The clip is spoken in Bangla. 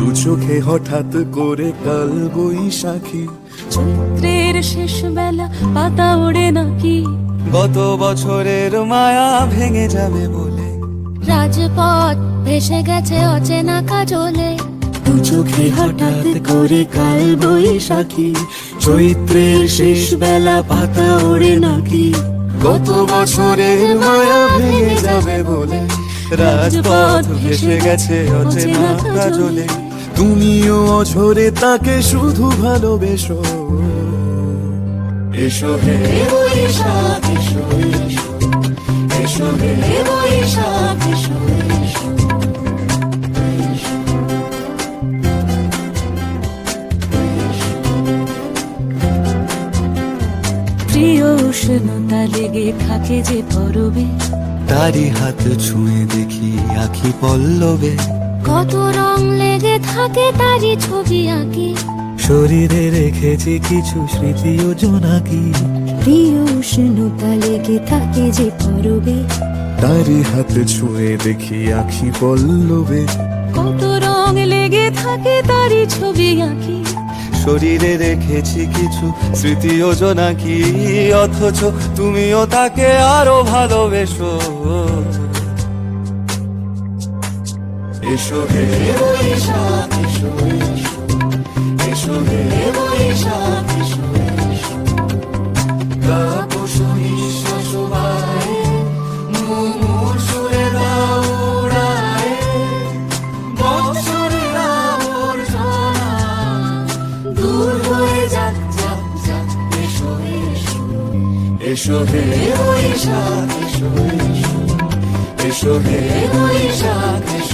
দু চোখে হঠাৎ করে কাল বৈশাখী, চৈত্রের শেষ বেলা পাতা ওড়ে নাকি, গত বছরের মায়া ভেঙে যাবে বলে, রাজপথ ভেসে গেছে অচেনা কাজলে। দু চোখে হঠাৎ করে কাল বৈশাখী, চৈত্রের শেষ বেলা পাতা ওড়ে নাকি, গত বছরের মায়া ভেঙে যাবে বলে, রাজপথ ভেসে গেছে অচেনা কাজলে। তুমিও অঝরে তাকে শুধু ভালোবেসো, এসো হে বৈশাখ এসো, এসো হে বৈশাখ এসো। প্রিয় উষ্ণতা লেগে থাকে যে পরবে, তারি হাত ছুঁয়ে দেখি আখি পল্লবে, কত রং লেগে থাকে তারই ছবি আঁকি। শরীরে রেখেছি কিছু স্মৃতি ও জোনাকি, প্রিয় উষ্ণতা লেগে থাকে যে পরবে, তারি হাত ছুঁয়ে দেখি আখি পল্লবে, কত রং লেগে থাকে তারই ছবি আঁকি। শরীরে রেখেছি কিছু স্মৃতি ও জোনাকি, অথচ তুমিও তাকে আরো ভালোবেসো, এসো হে বৈশাখ এসো, এসো হে বৈশাখ এসো। তাপস নিঃশ্বাস বায়ে, মুমুর সুরে দাও উড়ায়ে, বৎসরের আবর্জনা দূর হয়ে যাক যাক যাক, এসো এসো, এসো হে বৈশাখ এসো, এসো হে বৈশাখ এসো।